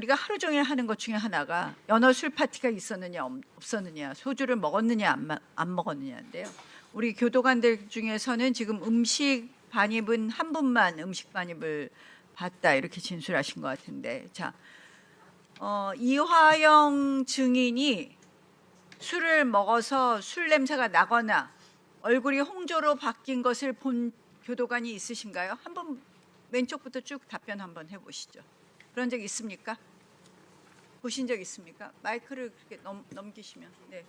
우리가 하루 종일 하는 것 중에 하나가 연어 술 파티가 있었느냐 없었느냐, 소주를 먹었느냐 안 먹었느냐인데요. 우리 교도관들 중에서는 지금 음식 반입은 한 분만 음식 반입을 봤다 이렇게 진술하신 것 같은데, 자, 이화영 증인이 술을 먹어서 술 냄새가 나거나 얼굴이 홍조로 바뀐 것을 본 교도관이 있으신가요? 한번 왼쪽부터 쭉 답변 한번 해보시죠. 그런 적 있습니까? 보신 적 있습니까? 마이크를 그렇게 넘기시면, 네,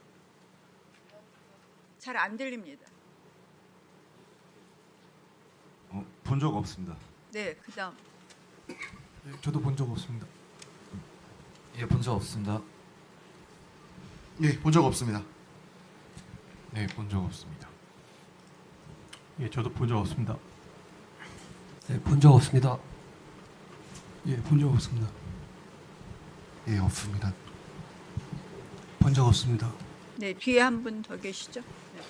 잘 안 들립니다. 본 적 없습니다. 네, 그다음. 저도 본 적 없습니다. 예, 본 적 없습니다. 예, 본 적 없습니다. 네, 본 적 없습니다. 예, 저도 본 적 없습니다. 네, 본 적 없습니다. 예, 본 적 없습니다. 예, 없습니다. 본 적 없습니다. 네, 뒤에 한 분 더 계시죠? 네.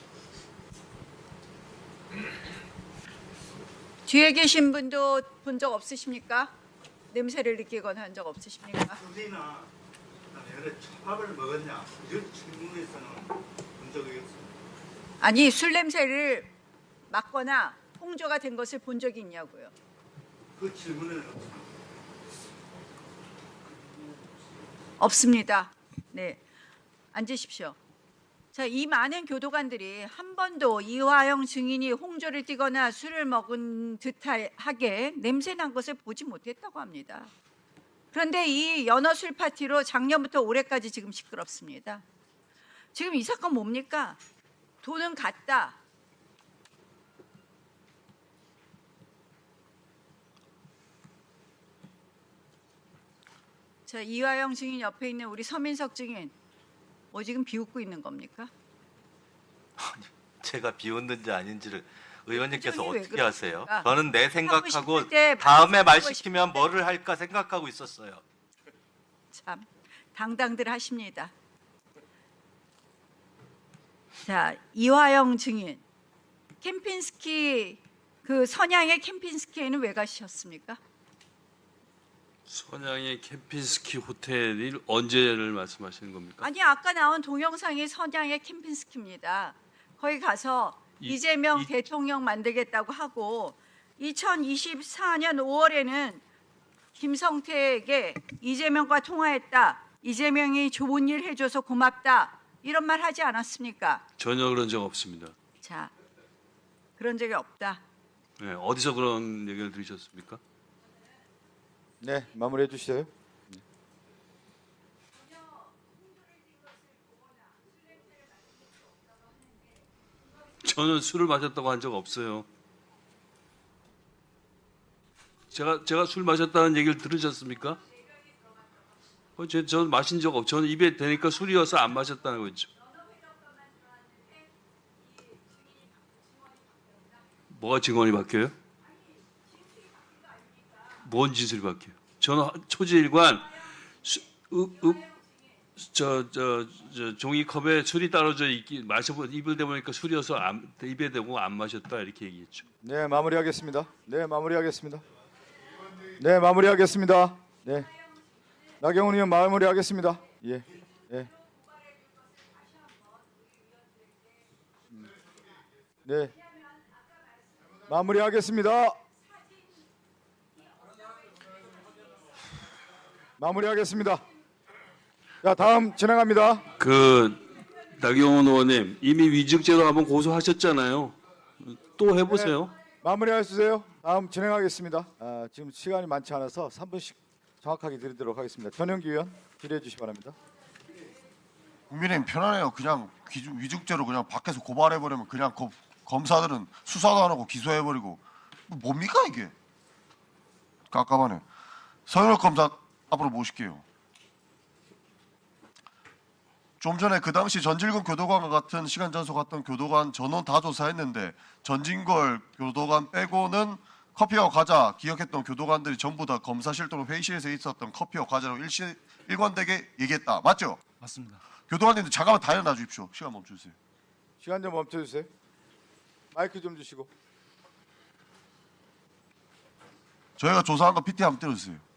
뒤에 계신 분도 본 적 없으십니까? 냄새를 느끼거나 한 적 없으십니까? 술이나 여러 초밥을 먹었냐 이런 질문에서는 본 적이 없습니다. 아니, 술 냄새를 맡거나 홍조가 된 것을 본 적이 있냐고요. 그 질문에는 없습니다. 없습니다. 네, 앉으십시오. 자, 이 많은 교도관들이 한 번도 이화영 증인이 홍조를 띠거나 술을 먹은 듯하게 냄새 난 것을 보지 못했다고 합니다. 그런데 이 연어술 파티로 작년부터 올해까지 지금 시끄럽습니다. 지금 이 사건 뭡니까? 돈은 갔다. 자, 이화영 증인 옆에 있는 우리 서민석 증인, 뭐 지금 비웃고 있는 겁니까? 제가 비웃는지 아닌지를 의원님께서 표정이 왜 어떻게 하세요? 그러십니까? 저는 내 하고 생각하고 싶을 때 다음에 말 하고 시키면 싶을 때. 뭐를 할까 생각하고 있었어요. 참 당당들 하십니다. 자, 이화영 증인, 캠핑스키 그 선양의 캠핑스키에는 왜 가셨습니까? 선양의 캠핑스키 호텔이 언제를 말씀하시는 겁니까? 아니, 아까 나온 동영상이 선양의 캠핑스키입니다. 거기 가서 이재명 대통령 만들겠다고 하고 2024년 5월에는 김성태에게 이재명과 통화했다. 이재명이 좋은 일 해줘서 고맙다. 이런 말 하지 않았습니까? 전혀 그런 적 없습니다. 자, 그런 적이 없다. 네, 어디서 그런 얘기를 들으셨습니까? 네, 마무리해 주시죠. 저는 술을 마셨다고 한 적 없어요. 제가 술 마셨다는 얘기를 들으셨습니까? 저는 마신 적 없죠. 저는 입에 대니까 술이어서 안 마셨다는 거죠. 뭐가 증언이 바뀌어요? 뭔 짓을 바뀌어요? 저는 초지일관 종이컵에 술이 따라져 있기 마셔보 입을 대보니까 술이어서 입에 대고 안 마셨다 이렇게 얘기했죠. 네, 마무리하겠습니다. 네, 마무리하겠습니다. 네, 마무리하겠습니다. 네, 나경원 의원 마무리하겠습니다. 예, 예. 네, 마무리하겠습니다. 마무리하겠습니다. 자, 다음 진행합니다. 나경원 의원님 이미 위증죄로 한번 고소하셨잖아요. 또 해보세요. 네, 마무리해 주세요. 다음 진행하겠습니다. 지금 시간이 많지 않아서 3분씩 정확하게 드리도록 하겠습니다. 전영기 의원 질의해 주시기 바랍니다. 국민의힘 편하네요. 그냥 위증죄로 그냥 밖에서 고발해버리면 그냥 검사들은 수사도 안 하고 기소해버리고 뭡니까 이게? 깝깝하네. 서현욱 검사 앞으로 모실게요. 좀 전에 그 당시 전질근 교도관과 같은 시간 전속했던 교도관 전원 다 조사했는데 전진걸 교도관 빼고는 커피와 과자 기억했던 교도관들이 전부 다 검사실도로 회의실에서 있었던 커피와 과자라고 일관되게 얘기했다. 맞죠? 맞습니다. 교도관님들 잠깐만 다 일어나 주십시오. 시간 멈춰주세요. 시간 좀 멈춰 주세요. 마이크 좀 주시고. 저희가 조사한 거 PT 한번 띄워주세요.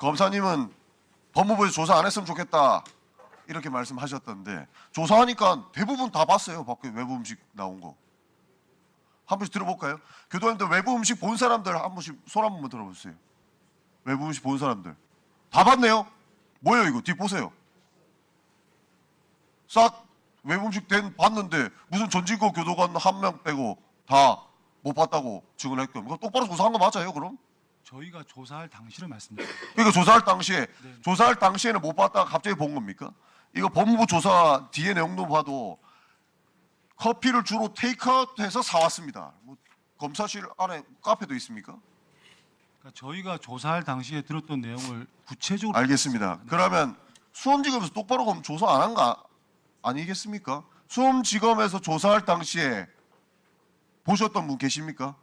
검사님은 법무부에서 조사 안 했으면 좋겠다 이렇게 말씀하셨던데 조사하니까 대부분 다 봤어요. 밖에 외부 음식 나온 거. 한 번씩 들어볼까요? 교도관님들 외부 음식 본 사람들 한 번씩 손 한 번만 들어보세요. 외부 음식 본 사람들 다 봤네요. 뭐예요 이거? 뒤 보세요. 싹 외부 음식 봤는데 무슨 전진거 교도관 한 명 빼고 다 못 봤다고 증언했던 이거 똑바로 조사한 거 맞아요 그럼? 저희가 조사할 당시를 말씀드립니다. 그러니까 조사할 당시에는 못 봤다가 갑자기 본 겁니까? 이거 법무부 조사 뒤에 내용도 봐도 커피를 주로 테이크아웃해서 사왔습니다. 뭐 검사실 안에 카페도 있습니까? 그러니까 저희가 조사할 당시에 들었던 내용을 구체적으로 알겠습니다. 그러면 수원지검에서 똑바로 그럼 조사 안 한 거 아니겠습니까? 수원지검에서 조사할 당시에 보셨던 분 계십니까?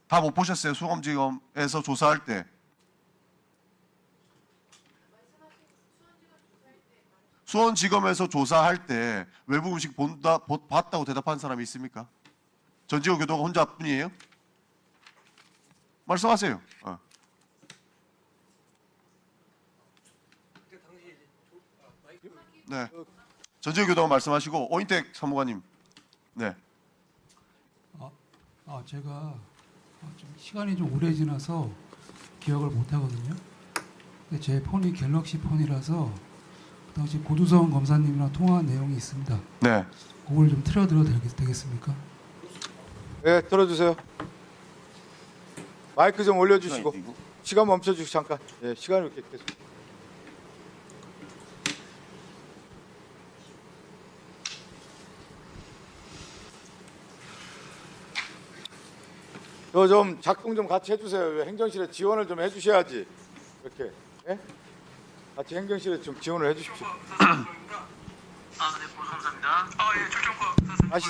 다 못 보셨어요? 수원지검에서 조사할 때. 수원지검에서 조사할 때 외부 음식 봤다고 대답한 사람이 있습니까? 전지호 교도관 혼자뿐이에요? 말씀하세요. 네. 전지호 교도관 말씀하시고 오인택 사무관님. 네. 제가 좀 시간이 좀 오래 지나서 기억을 못 하거든요. 근데 제 폰이 갤럭시 폰이라서 그 당시 고두성 검사님이랑 통화한 내용이 있습니다. 네. 그걸 좀 틀어드려도 되겠습니까? 네, 들어주세요. 마이크 좀 올려주시고 시간 멈춰주시고 잠깐. 예, 시간을 이렇게 계속. 저 좀 작동 좀 같이 해주세요. 행정실에 지원을 좀 해주셔야지. 이렇게. 예? 같이 행정실에 좀 지원을 해주십시오. 네, 감사합니다.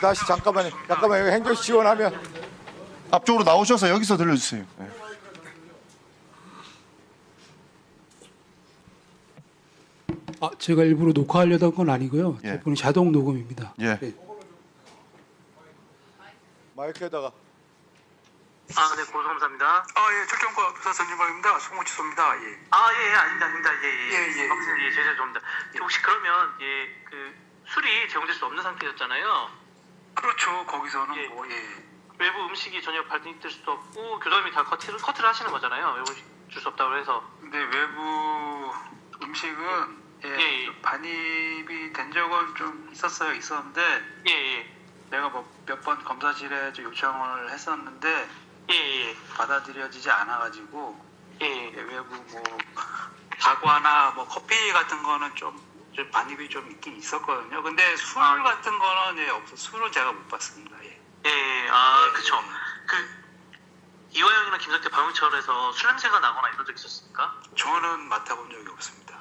다시 잠깐만요. 여기 행정실 지원하면. 앞쪽으로 나오셔서 여기서 들려주세요. 네. 제가 일부러 녹화하려던 건 아니고요. 예. 제 폰이 자동 녹음입니다. 예. 네. 마이크에다가. 네, 감사합니다. 철경과 교사 전진범입니다. 송호치소입니다. 예. 아닙니다. 예. 확실히 죄송합니다. 혹시 그러면 그 술이 제공될 수 없는 상태였잖아요. 그렇죠. 거기서는 예. 뭐 외부 음식이 전혀 발생될 수도 없고 교도관님이 다 커트를 하시는 거잖아요. 외부 음식 줄 수 없다고 해서. 근데 외부 음식은 예. 반입이 된 적은 좀 있었는데 예. 내가 뭐 몇 번 검사실에 좀 요청을 했었는데 예. 받아들여지지 않아가지고 예. 외부 뭐 다과나 뭐 커피 같은 거는 좀 반입이 좀 있긴 있었거든요. 근데 술 같은 거는 없어. 술은 제가 못 봤습니다. 예. 그쵸. 이화영이나 김성태 방역처에서 술 냄새가 나거나 이런 적 있었습니까? 저는 맡아본 적이 없습니다.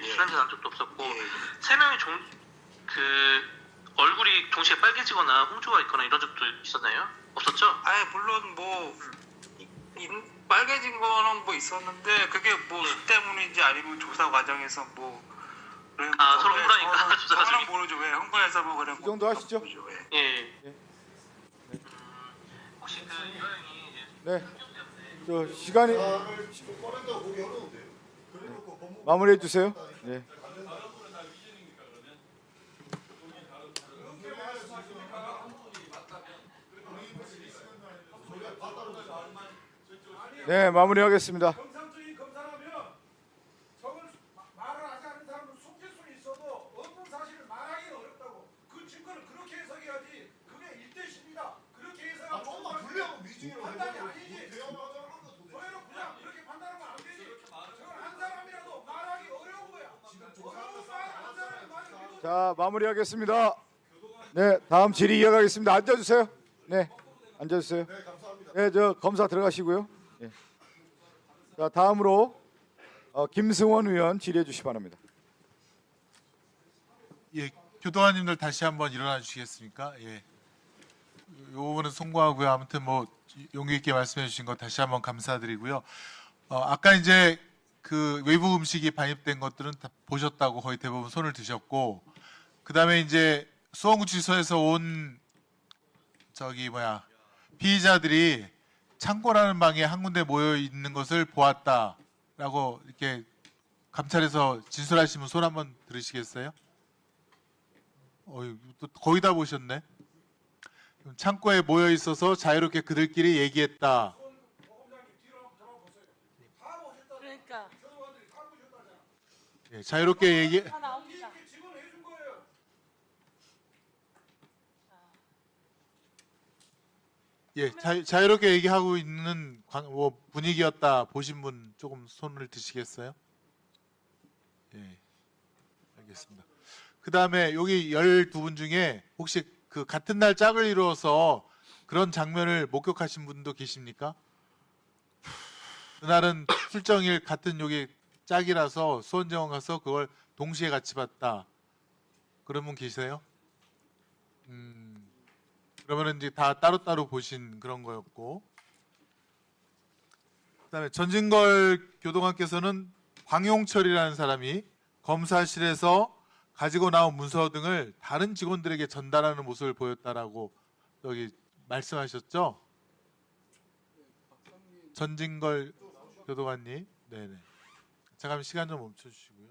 술 냄새 난 적도 없었고 예. 세 명이 얼굴이 동시에 빨개지거나 홍조가 있거나 이런 적도 있었나요? 없었죠? 물론 뭐 빨개진 거는 뭐 있었는데 그게 뭐 술 때문인지 아니면 조사 과정에서 뭐 서로 흥분하니까 조사 저는 과정이. 모르죠. 왜 흥분해서 뭐 그래. 이 정도 하시죠? 혹시 이화영이 네. 저 시간이 마무리해 주세요. 네. 네, 마무리하겠습니다. 정상적인 검사라면 저걸 말을 하지 않는 사람은 속일 수는 있어도 없는 사실을 말하기는 어렵다고. 그 증거를 그렇게 해석해야지. 그게 1대10이다. 그렇게 해석하면 조금만 불리하고 미중이라고 판단이 아니지. 저희는 그냥 이렇게 판단하면 안 되지. 저건 한 사람이라도 말하기 어려운 거야. 어려운 말한 사람이 말이 믿어. 자, 마무리하겠습니다. 네, 다음 질의 이어가겠습니다. 앉아주세요. 네, 앉아주세요. 네, 감사합니다. 네, 저 검사 들어가시고요. 네. 자, 다음으로 김승원 의원 질의해 주시기 바랍니다. 예, 교도관님들 다시 한번 일어나 주시겠습니까? 예. 이 부분은 송구하고요. 아무튼 뭐 용기 있게 말씀해 주신 거 다시 한번 감사드리고요. 아까 이제 그 외부 음식이 반입된 것들은 다 보셨다고 거의 대부분 손을 드셨고, 그다음에 이제 수원구치소에서 온 피의자들이 창고라는 방에 한 군데 모여 있는 것을 보았다. 라고 이렇게 감찰에서 진술하시면 손 한번 들으시겠어요? 또 거의 다 보셨네. 창고에 모여 있어서 자유롭게 그들끼리 얘기했다. 그러니까 예, 자유롭게 얘기. 다 나옵니다. 지원해 준 거예요. 예, 자유롭게 얘기하고 있는 분위기였다 보신 분 조금 손을 드시겠어요? 예, 알겠습니다. 그 다음에 여기 12분 중에 혹시 그 같은 날 짝을 이루어서 그런 장면을 목격하신 분도 계십니까? 그날은 출정일 같은 여기 짝이라서 수원정원 가서 그걸 동시에 같이 봤다. 그런 분 계세요? 그러면 이제 다 따로따로 보신 그런 거였고, 그다음에 전진걸 교도관께서는 황용철이라는 사람이 검사실에서 가지고 나온 문서 등을 다른 직원들에게 전달하는 모습을 보였다라고 여기 말씀하셨죠? 전진걸 교도관님, 네네. 잠깐 시간 좀 멈춰주시고요.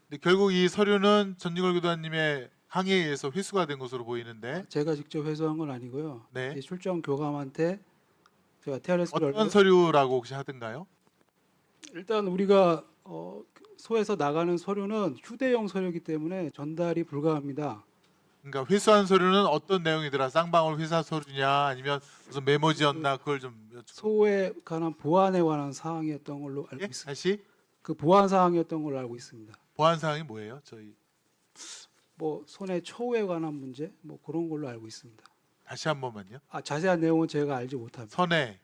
근데 결국 이 서류는 전진걸 교도관님의 항의에 의해서 회수가 된 것으로 보이는데, 제가 직접 회수한 건 아니고요. 네. 이 출정 교감한테 제가 TRS를 어떤 서류라고 혹시 하던가요? 일단 우리가 소에서 나가는 서류는 휴대용 서류이기 때문에 전달이 불가합니다. 그러니까 회수한 서류는 어떤 내용이더라? 쌍방울 회사 서류냐, 아니면 무슨 메모지였나? 그걸 좀 여쭤. 소에 관한 보안에 관한 사항이었던 걸로 알고 예? 있습니다. 다시 그 보안 사항이었던 걸로 알고 있습니다. 보안 사항이 뭐예요? 저희 뭐 손의 초에 관한 문제 뭐 그런 걸로 알고 있습니다. 다시 한 번만요. 자세한 내용은 제가 알지 못합니다. 선에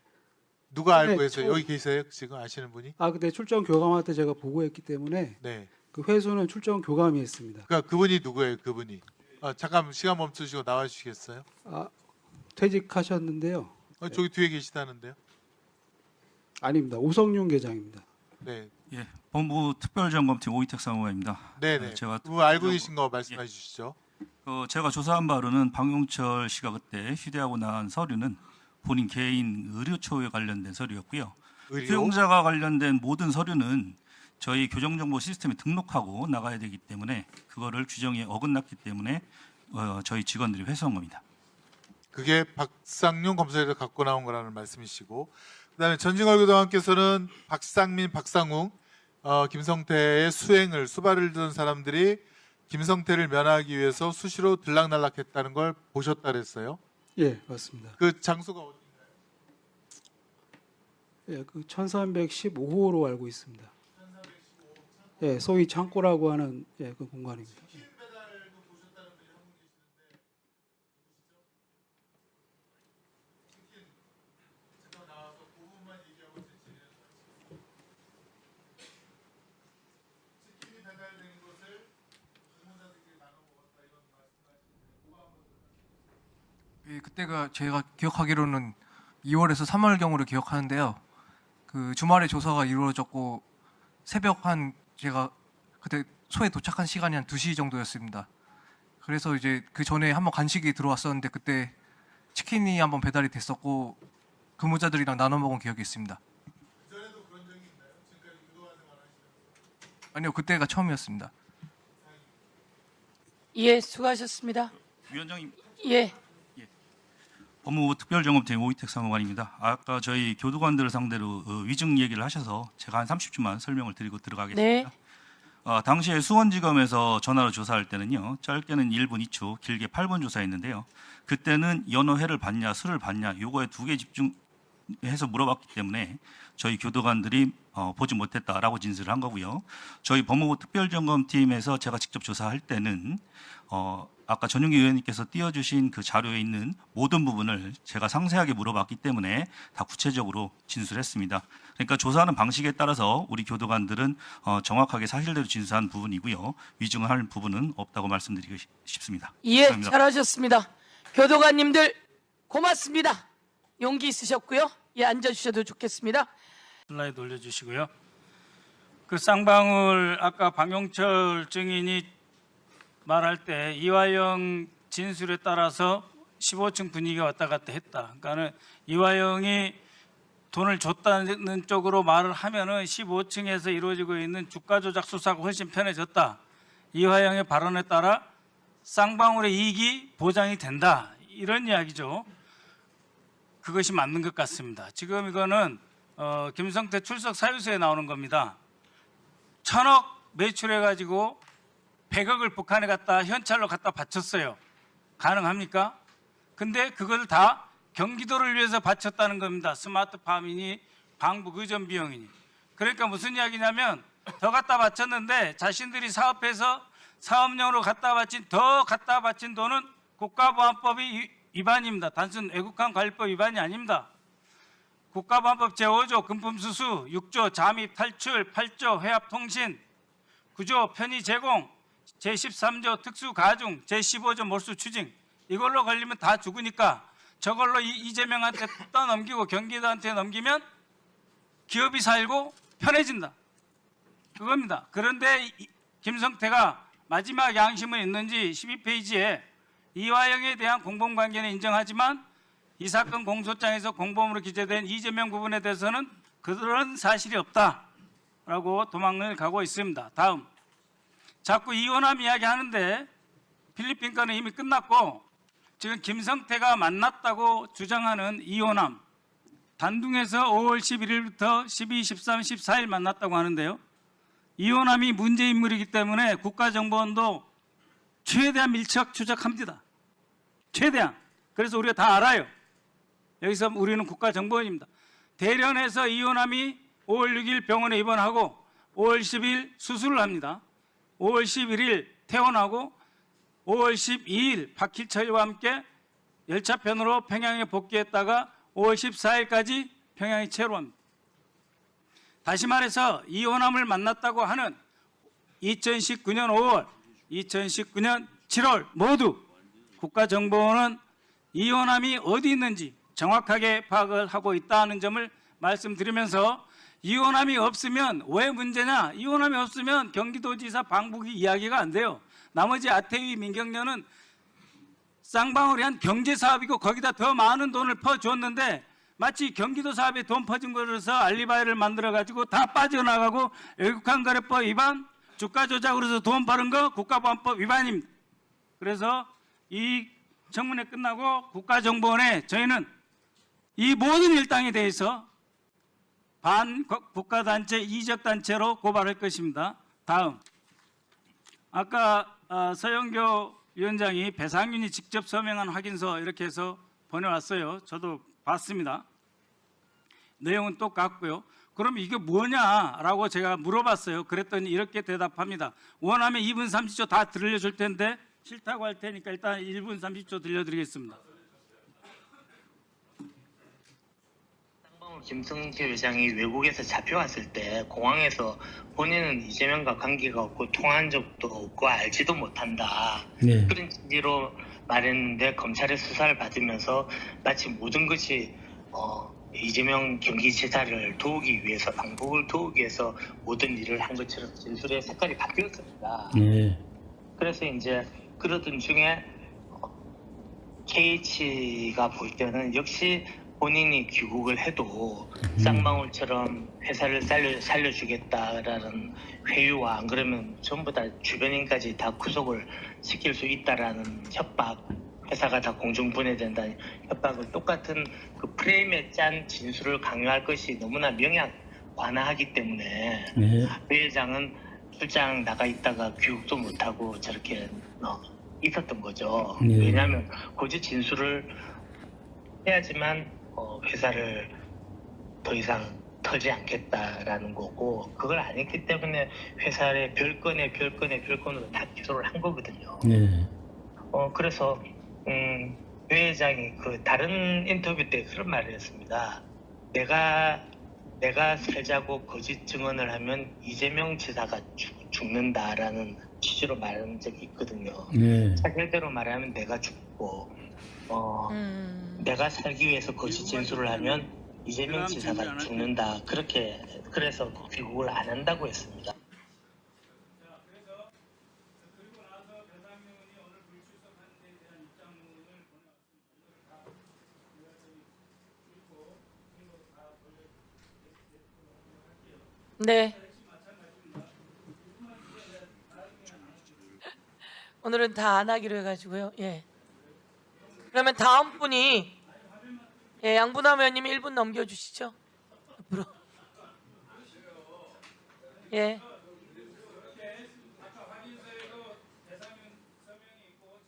누가 선에 알고 있어요? 초- 여기 계세요? 지금 아시는 분이? 근데 출정 교감한테 제가 보고했기 때문에 네. 그 회수는 출정 교감이 했습니다. 그러니까 그분이 누구예요? 그분이. 잠깐 시간 멈추시고 나와 주시겠어요? 퇴직하셨는데요. 저기 뒤에 계시다는데요. 아닙니다. 오성윤 계장입니다. 네. 예, 법무부 특별점검팀 오이택 사무관입니다. 네네. 제가 그분 알고 계신 거 말씀해 주시죠. 제가 조사한 바로는 박용철 씨가 그때 휴대하고 나간 서류는 본인 개인 의료초에 관련된 서류였고요. 의료? 수용자가 관련된 모든 서류는 저희 교정정보 시스템에 등록하고 나가야 되기 때문에 그거를 규정에 어긋났기 때문에 저희 직원들이 회수한 겁니다. 그게 박상용 검사에서 갖고 나온 거라는 말씀이시고, 그다음에 전진걸 교도관께서는 박상민, 박상웅, 김성태의 수발을 든 사람들이 김성태를 면하기 위해서 수시로 들락날락했다는 걸 보셨다 그랬어요. 예, 맞습니다. 그 장소가 어디인가요? 예, 그 1315호로 알고 있습니다. 예, 소위 창고라고 하는 그 공간입니다. 예, 그때가 제가 기억하기로는 2월에서 3월경으로 기억하는데요. 그 주말에 조사가 이루어졌고 새벽 제가 그때 소에 도착한 시간이 한 2시 정도였습니다. 그래서 이제 그 전에 한번 간식이 들어왔었는데 그때 치킨이 한번 배달이 됐었고 근무자들이랑 나눠 먹은 기억이 있습니다. 그전에도 그런 적이 있나요? 지금까지 교도관 생활하시면서? 아니요, 그때가 처음이었습니다. 예, 수고하셨습니다. 위원장님, 예. 법무부 특별점검팀 오이택 사무관입니다. 아까 저희 교도관들을 상대로 위증 얘기를 하셔서 제가 한 30초만 설명을 드리고 들어가겠습니다. 네. 당시에 수원지검에서 전화로 조사할 때는요, 짧게는 1분 2초, 길게 8분 조사했는데요. 그때는 연어회를 봤냐, 술을 봤냐, 요거에 두 개 집중해서 물어봤기 때문에 저희 교도관들이 보지 못했다라고 진술을 한 거고요. 저희 법무부 특별점검팀에서 제가 직접 조사할 때는 아까 전용기 의원님께서 띄워주신 그 자료에 있는 모든 부분을 제가 상세하게 물어봤기 때문에 다 구체적으로 진술했습니다. 그러니까 조사하는 방식에 따라서 우리 교도관들은 정확하게 사실대로 진술한 부분이고요. 위증할 부분은 없다고 말씀드리고 싶습니다. 예, 감사합니다. 잘하셨습니다. 교도관님들 고맙습니다. 용기 있으셨고요. 예, 앉아주셔도 좋겠습니다. 슬라이드 올려주시고요. 그 쌍방울 아까 박용철 증인이 말할 때 이화영 진술에 따라서 15층 분위기가 왔다 갔다 했다. 그러니까는 이화영이 돈을 줬다는 쪽으로 말을 하면은 15층에서 이루어지고 있는 주가 조작 수사가 훨씬 편해졌다. 이화영의 발언에 따라 쌍방울의 이익이 보장이 된다. 이런 이야기죠. 그것이 맞는 것 같습니다. 지금 이거는 김성태 출석 사유서에 나오는 겁니다. 1,000억 매출해가지고 100억을 북한에 갖다 현찰로 갖다 바쳤어요. 가능합니까? 근데 그걸 다 경기도를 위해서 바쳤다는 겁니다. 스마트팜이니 방북 의전 비용이니. 그러니까 무슨 이야기냐면 더 갖다 바쳤는데 자신들이 사업해서 사업용으로 더 갖다 바친 돈은 국가보안법이 위반입니다. 단순 애국한 관리법 위반이 아닙니다. 국가보안법 제5조 금품수수, 6조 잠입 탈출, 8조 회합통신, 9조 편의 제공, 제13조 특수가중, 제15조 몰수 추징. 이걸로 걸리면 다 죽으니까 저걸로 이재명한테 떠넘기고 경기도한테 넘기면 기업이 살고 편해진다. 그겁니다. 그런데 김성태가 마지막 양심은 있는지 12페이지에 이화영에 대한 공범관계는 인정하지만 이 사건 공소장에서 공범으로 기재된 이재명 부분에 대해서는 그런 사실이 없다라고 도망을 가고 있습니다. 다음. 자꾸 이혼함 이야기하는데 필리핀 건은 이미 끝났고 지금 김성태가 만났다고 주장하는 이혼함 단둥에서 5월 11일부터 12, 13, 14일 만났다고 하는데요. 이혼함이 문제 인물이기 때문에 국가정보원도 최대한 밀착 추적합니다. 최대한. 그래서 우리가 다 알아요. 여기서 우리는 국가정보원입니다. 대련에서 이혼함이 5월 6일 병원에 입원하고 5월 10일 수술을 합니다. 5월 11일 퇴원하고 5월 12일 박희철과 함께 열차편으로 평양에 복귀했다가 5월 14일까지 평양에 체류합니다. 다시 말해서 이혼함을 만났다고 하는 2019년 5월, 2019년 7월 모두 국가정보원은 이혼함이 어디 있는지 정확하게 파악을 하고 있다는 점을 말씀드리면서 이혼함이 없으면 왜 문제냐? 이혼함이 없으면 경기도지사 방북이 이야기가 안 돼요. 나머지 아태위 민경련은 쌍방울이 한 경제사업이고 거기다 더 많은 돈을 퍼주었는데 마치 경기도 사업에 돈 퍼진 거로서 알리바이를 만들어가지고 다 빠져나가고 외국한 거래법 위반, 주가 조작으로서 돈 버는 거 국가보안법 위반입니다. 그래서 이 청문회 끝나고 국가정보원에 저희는 이 모든 일당에 대해서 반국가단체 이적단체로 고발할 것입니다. 다음. 아까 서영교 위원장이 배상윤이 직접 서명한 확인서 이렇게 해서 보내왔어요. 저도 봤습니다. 내용은 똑같고요. 그럼 이게 뭐냐라고 제가 물어봤어요. 그랬더니 이렇게 대답합니다. 원하면 2분 30초 다 들려줄 텐데 싫다고 할 테니까 일단 1분 30초 들려드리겠습니다. 김성태 회장이 외국에서 잡혀왔을 때 공항에서 본인은 이재명과 관계가 없고 통화한 적도 없고 알지도 못한다. 네. 그런 취지로 말했는데 검찰의 수사를 받으면서 마치 모든 것이 이재명 경기지사를 도우기 위해서 방북을 도우기 위해서 모든 일을 한 것처럼 진술의 색깔이 바뀌었습니다. 네. 그래서 이제 그러던 중에 KH가 볼 때는 역시 본인이 귀국을 해도 쌍방울처럼 회사를 살려주겠다라는 회유와 안 그러면 전부 다 주변인까지 다 구속을 시킬 수 있다라는 협박, 회사가 다 공중분해된다는 협박을 똑같은 그 프레임에 짠 진술을 강요할 것이 너무나 명약관화하기 때문에 네. 배 회장은 출장 나가 있다가 귀국도 못하고 저렇게 있었던 거죠. 네. 왜냐하면 고지 진술을 해야지만 회사를 더 이상 털지 않겠다라는 거고 그걸 안 했기 때문에 회사의 별건으로 다 기소를 한 거거든요. 네. 그래서 배 회장이 그 다른 인터뷰 때 그런 말을 했습니다. 내가 살자고 거짓 증언을 하면 이재명 지사가 죽는다라는 취지로 말한 적이 있거든요. 네. 사실대로 말하면 내가 죽고 내가 살기 위해서 거짓 진술을 하면 이재명 지사가 죽는다. 그래서 귀국을 안 한다고 했습니다. 네. 오늘은 다 안 하기로 해가지고요. 예. 그러면 다음 분이 양분남 의원님 1분 넘겨주시죠. 앞으로. 예.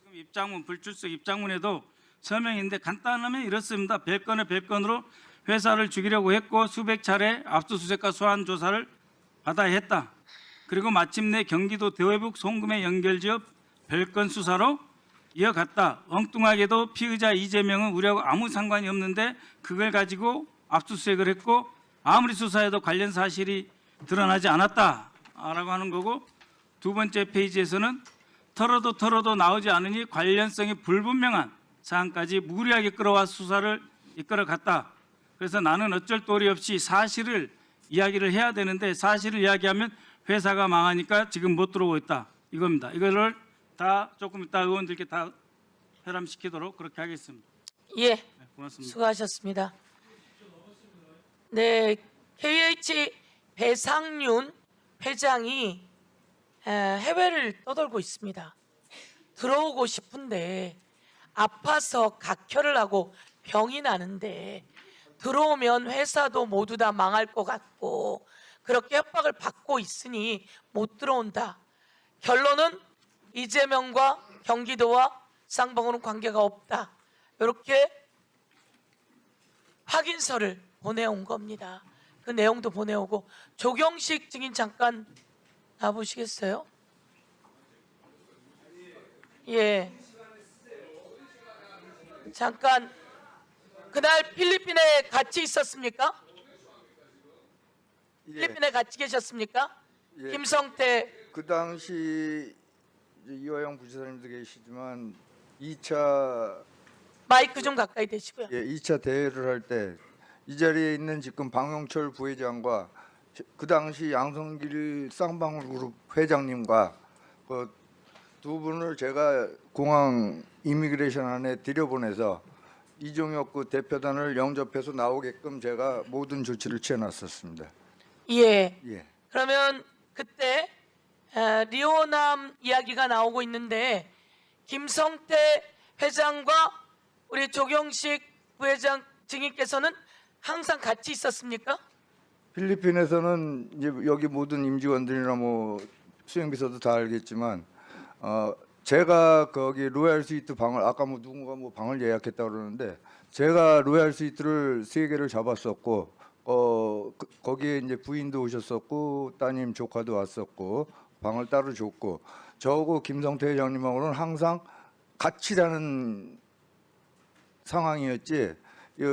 지금 입장문 불출석 입장문에도 서명인데 간단하면 이렇습니다. 별건의 별건으로 회사를 죽이려고 했고 수백 차례 압수수색과 소환 조사를 받아야 했다. 그리고 마침내 경기도 대회북 송금에 연결지어 별건 수사로 이어갔다. 엉뚱하게도 피의자 이재명은 우리하고 아무 상관이 없는데 그걸 가지고 압수수색을 했고 아무리 수사해도 관련 사실이 드러나지 않았다라고 하는 거고, 두 번째 페이지에서는 털어도 나오지 않으니 관련성이 불분명한 사안까지 무리하게 끌어와 수사를 이끌어갔다. 그래서 나는 어쩔 도리 없이 사실을 이야기를 해야 되는데 사실을 이야기하면 회사가 망하니까 지금 못 들어오고 있다. 이겁니다. 이거를 다 조금 이따 의원들께 다 회람시키도록 그렇게 하겠습니다. 예. 네, 고맙습니다. 수고하셨습니다. 네, KH 배상윤 회장이 해외를 떠돌고 있습니다. 들어오고 싶은데 아파서 각혈을 하고 병이 나는데 들어오면 회사도 모두 다 망할 것 같고 그렇게 협박을 받고 있으니 못 들어온다. 결론은 이재명과 경기도와 쌍방울은 관계가 없다. 이렇게 확인서를 보내온 겁니다. 그 내용도 보내오고. 조경식 증인 잠깐 나와보시겠어요? 예. 잠깐. 그날 필리핀에 같이 있었습니까? 필리핀에 같이 계셨습니까? 예. 김성태. 그 당시 이화영 부지사님도 계시지만 2차 마이크 좀 가까이 대시고요. 예, 2차 대회를 할 때 이 자리에 있는 지금 방용철 부회장과 그 당시 양성길 쌍방울 그룹 회장님과 그 두 분을 제가 공항 이미그레이션 안에 들여보내서 이종혁 그 대표단을 영접해서 나오게끔 제가 모든 조치를 취해놨었습니다. 예. 예. 그러면 그때 리오남 이야기가 나오고 있는데 김성태 회장과 우리 조경식 부회장 증인께서는 항상 같이 있었습니까? 필리핀에서는 이제 여기 모든 임직원들이나 뭐 수행비서도 다 알겠지만 제가 거기 로얄 스위트 방을 아까 뭐 누군가 뭐 방을 예약했다 그러는데 제가 로얄 스위트를 3개를 잡았었고 거기에 이제 부인도 오셨었고 따님 조카도 왔었고 방을 따로 줬고 저하고 김성태 회장님하고는 항상 같이 자는 상황이었지.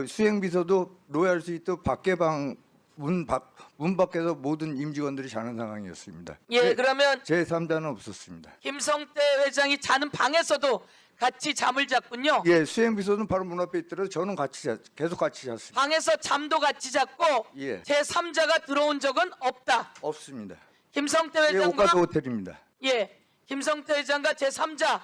수행비서도 로얄 스위트 밖에 방 문 밖에서 모든 임직원들이 자는 상황이었습니다. 예, 그러면 제3자는 없었습니다. 김성태 회장이 자는 방에서도 같이 잠을 잤군요. 예, 수행비서는 바로 문 앞에 있더라도 저는 계속 같이 잤습니다. 방에서 잠도 같이 잤고 예. 제3자가 들어온 적은 없다. 없습니다. 김성태 예, 회장과 오카도 호텔입니다. 예, 김성태 회장과 제3자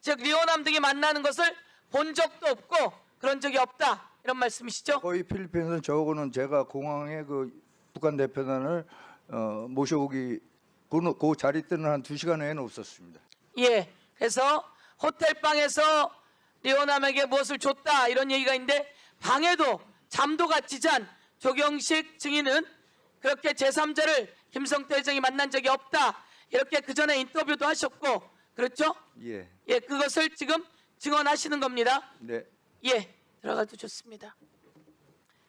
즉 리오남 등이 만나는 것을 본 적도 없고 그런 적이 없다. 이런 말씀이시죠? 거의 필리핀에서는 저하고는 제가 공항에 그 북한 대표단을 모셔오기 그 자리 때는 한 2시간 외에는 없었습니다. 예, 그래서 호텔 방에서 리오남에게 무엇을 줬다 이런 얘기가 있는데 방에도 잠도 같이 잔 조경식 증인은 그렇게 제3자를 김성태 회장이 만난 적이 없다. 이렇게 그 전에 인터뷰도 하셨고 그렇죠? 예. 예, 그것을 지금 증언하시는 겁니다. 네. 예, 들어가도 좋습니다.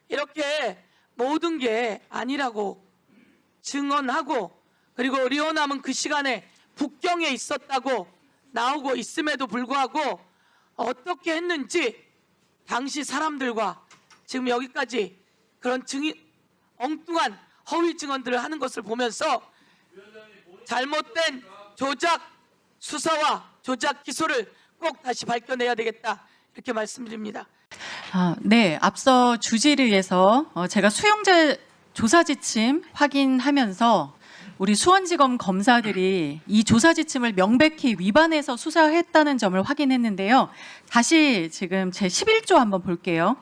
이렇게 모든 게 아니라고 증언하고 그리고 리오남은 그 시간에 북경에 있었다고 나오고 있음에도 불구하고 어떻게 했는지 당시 사람들과 지금 여기까지 그런 엉뚱한 허위 증언들을 하는 것을 보면서 잘못된 조작 수사와 조작 기소를 꼭 다시 밝혀내야 되겠다 이렇게 말씀드립니다. 네, 앞서 주지르에서 제가 수용자 조사 지침 확인하면서 우리 수원지검 검사들이 이 조사 지침을 명백히 위반해서 수사했다는 점을 확인했는데요. 다시 지금 제 11조 한번 볼게요.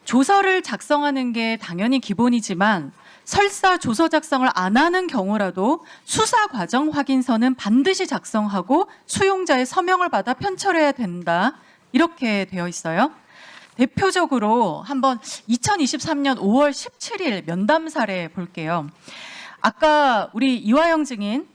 조서를 작성하는 게 당연히 기본이지만 설사 조서 작성을 안 하는 경우라도 수사 과정 확인서는 반드시 작성하고 수용자의 서명을 받아 편철해야 된다. 이렇게 되어 있어요. 대표적으로 한번 2023년 5월 17일 면담 사례 볼게요. 아까 우리 이화영 증인은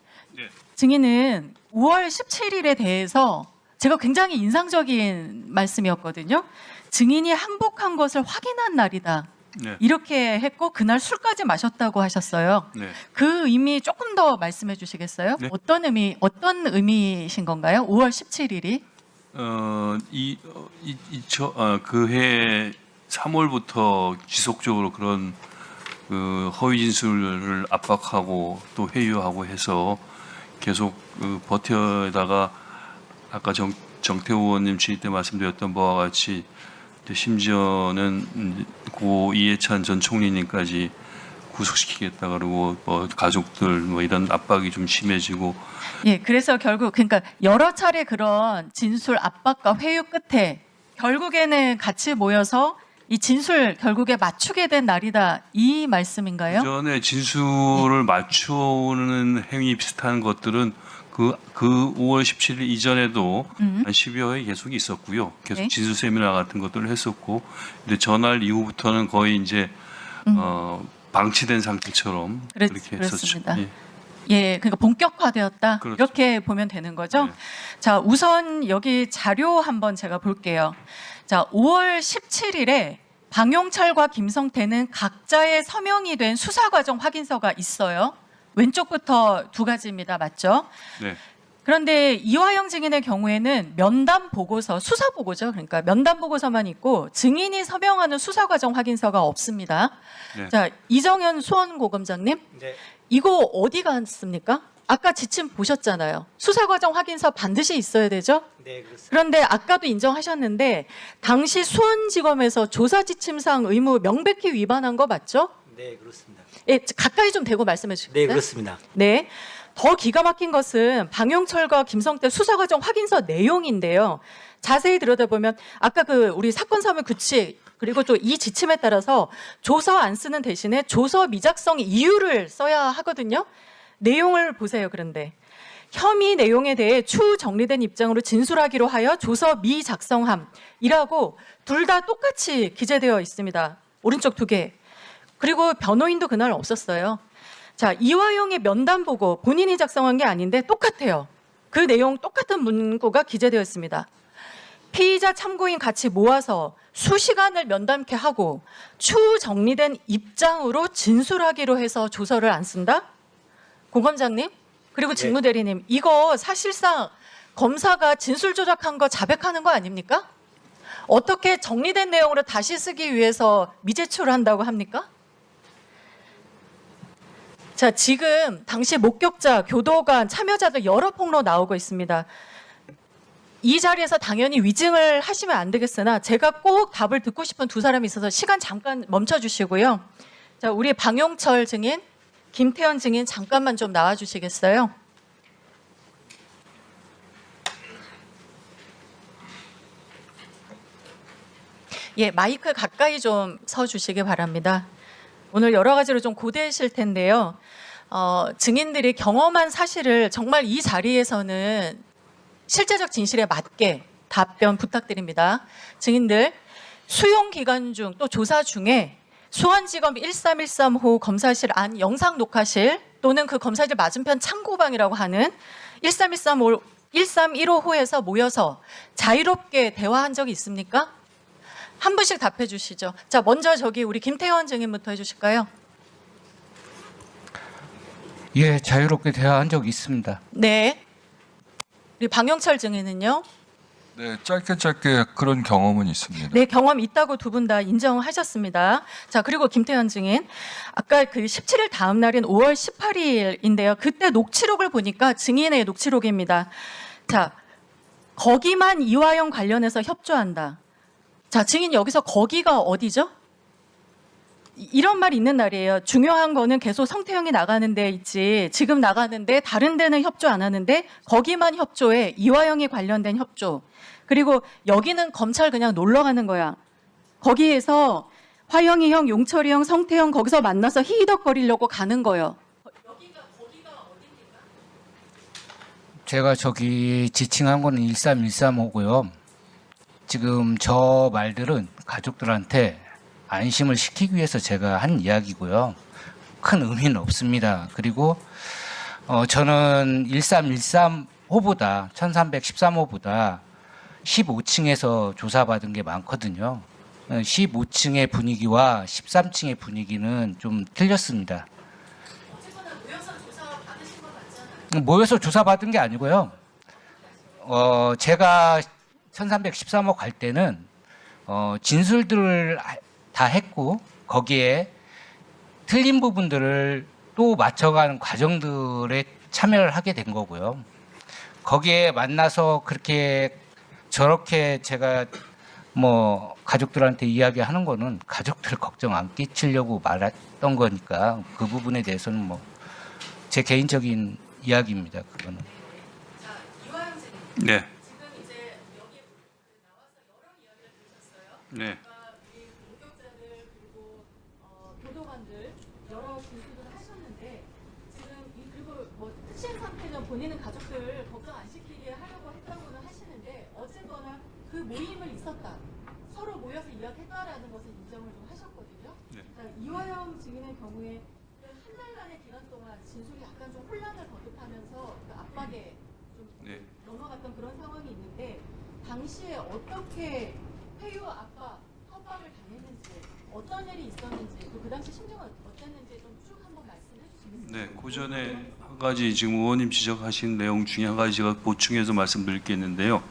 5월 17일에 대해서 제가 굉장히 인상적인 말씀이었거든요. 증인이 항복한 것을 확인한 날이다. 네. 이렇게 했고 그날 술까지 마셨다고 하셨어요. 네. 그 의미 조금 더 말씀해 주시겠어요? 네. 어떤 의미신 건가요? 5월 17일이? 그해 3월부터 지속적으로 그런 그 허위 진술을 압박하고 또 회유하고 해서 계속 버텨다가 아까 정태호 의원님 질의 때 말씀드렸던 바와 같이 심지어는 고 이해찬 전 총리님까지 구속시키겠다 그러고 뭐 가족들 뭐 이런 압박이 좀 심해지고 예, 그래서 결국 그러니까 여러 차례 그런 진술 압박과 회유 끝에 결국에는 같이 모여서 이 진술 결국에 맞추게 된 날이다 이 말씀인가요? 전에 진술을 맞추는 행위 비슷한 것들은 그 5월 17일 이전에도 한 10여 회 계속 있었고요. 계속 네. 진술 세미나 같은 것들을 했었고, 근데 전날 이후부터는 거의 이제 방치된 상태처럼 그렇게 했었죠. 그렇습니다. 예. 예, 그러니까 본격화되었다. 그렇죠. 이렇게 보면 되는 거죠. 네. 자, 우선 여기 자료 한번 제가 볼게요. 자, 5월 17일에 방용철과 김성태는 각자의 서명이 된 수사과정 확인서가 있어요. 왼쪽부터 두 가지입니다. 맞죠? 네. 그런데 이화영 증인의 경우에는 면담 보고서, 수사 보고죠. 그러니까 면담 보고서만 있고 증인이 서명하는 수사 과정 확인서가 없습니다. 네. 자, 이정현 수원고검장님, 네. 이거 어디 갔습니까? 아까 지침 보셨잖아요. 수사 과정 확인서 반드시 있어야 되죠? 네, 그렇습니다. 그런데 아까도 인정하셨는데 당시 수원지검에서 조사 지침상 의무 명백히 위반한 거 맞죠? 네, 그렇습니다. 예, 가까이 좀 대고 말씀해 주시겠어요? 네, 그렇습니다. 네. 더 기가 막힌 것은 방용철과 김성태 수사과정 확인서 내용인데요. 자세히 들여다보면 아까 그 우리 사건 사무 규칙 그리고 또 이 지침에 따라서 조서 안 쓰는 대신에 조서 미작성 이유를 써야 하거든요. 내용을 보세요. 그런데 혐의 내용에 대해 추후 정리된 입장으로 진술하기로 하여 조서 미작성함이라고 둘 다 똑같이 기재되어 있습니다. 오른쪽 두 개. 그리고 변호인도 그날 없었어요. 자, 이화영의 면담 보고 본인이 작성한 게 아닌데 똑같아요. 그 내용 똑같은 문구가 기재되어 있습니다. 피의자 참고인 같이 모아서 수시간을 면담케 하고 추후 정리된 입장으로 진술하기로 해서 조서를 안 쓴다? 고검장님 그리고 직무대리님 이거 사실상 검사가 진술 조작한 거 자백하는 거 아닙니까? 어떻게 정리된 내용으로 다시 쓰기 위해서 미제출을 한다고 합니까? 자, 지금 당시 목격자, 교도관, 참여자들 여러 폭로 나오고 있습니다. 이 자리에서 당연히 위증을 하시면 안 되겠으나 제가 꼭 답을 듣고 싶은 두 사람이 있어서 시간 잠깐 멈춰주시고요. 자, 우리 방용철 증인, 김태현 증인 잠깐만 좀 나와주시겠어요? 예, 마이크 가까이 좀 서주시기 바랍니다. 오늘 여러 가지로 좀 고되실 텐데요. 증인들이 경험한 사실을 정말 이 자리에서는 실제적 진실에 맞게 답변 부탁드립니다. 증인들, 수용 기간 중 또 조사 중에 수원지검 1313호 검사실 안 영상 녹화실 또는 그 검사실 맞은편 창고방이라고 하는 1315호에서 모여서 자유롭게 대화한 적이 있습니까? 한 분씩 답해 주시죠. 자, 먼저 저기 우리 김태원 증인부터 해주실까요? 예, 자유롭게 대화한 적이 있습니다. 네. 우리 방영철 증인은요? 네, 짧게 그런 경험은 있습니다. 네, 경험 있다고 두 분 다 인정하셨습니다. 자, 그리고 김태현 증인. 아까 그 17일 다음 날인 5월 18일인데요. 그때 녹취록을 보니까 증인의 녹취록입니다. 자, 거기만 이화영 관련해서 협조한다. 자, 증인 여기서 거기가 어디죠? 이런 말이 있는 날이에요. 중요한 거는 계속 성태형이 나가는 데 있지 지금 나가는데 다른 데는 협조 안 하는데 거기만 협조해. 이화영이 관련된 협조. 그리고 여기는 검찰 그냥 놀러 가는 거야. 거기에서 화영이 형, 용철이 형, 성태형 거기서 만나서 히히덕거리려고 가는 거예요. 제가 저기 지칭한 거는 1313호고요. 지금 저 말들은 가족들한테 안심을 시키기 위해서 제가 한 이야기고요. 큰 의미는 없습니다. 그리고 저는 1313호보다 1313호보다 15층에서 조사받은 게 많거든요. 15층의 분위기와 13층의 분위기는 좀 틀렸습니다. 모여서 조사받은 게 아니고요. 제가 1313호 갈 때는 진술들을 다 했고 거기에 틀린 부분들을 또 맞춰가는 과정들에 참여를 하게 된 거고요. 거기에 만나서 그렇게 저렇게 제가 뭐 가족들한테 이야기하는 거는 가족들 걱정 안 끼치려고 말했던 거니까 그 부분에 대해서는 뭐 제 개인적인 이야기입니다. 그거는. 네. 네. 본인은 가족들 걱정 안 시키게 하려고 했다고는 하시는데 어쨌거나 그 모임은 있었다. 서로 모여서 이야기했다라는 것을 인정을 좀 하셨거든요. 네. 이화영 증인의 경우에 한 달간의 기간 동안 진술이 약간 좀 혼란을 거듭하면서 그 압박에 좀 네. 넘어갔던 그런 상황이 있는데 당시에 어떻게 회유 압박, 협박을 당했는지 어떤 일이 있었는지 그 당시 심정은 어땠는지 좀 쭉 한번 말씀해 주시겠습니까? 네, 그 전에 한 가지 지금 의원님 지적하신 내용 중에 한 가지 제가 보충해서 말씀드릴 게 있는데요.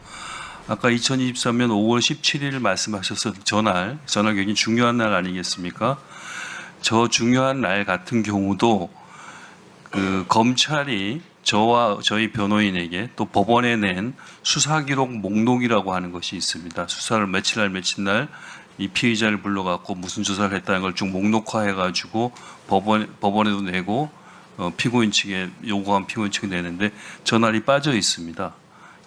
아까 2023년 5월 17일 말씀하셨던 전날 굉장히 중요한 날 아니겠습니까? 저 중요한 날 같은 경우도 그 검찰이 저와 저희 변호인에게 또 법원에 낸 수사기록 목록이라고 하는 것이 있습니다. 수사를 며칠 날 이 피의자를 불러갖고 무슨 조사를 했다는 걸 쭉 목록화해가지고 법원에도 내고 피고인 측에 요구한 피고인 측에 내는데 전날이 빠져 있습니다.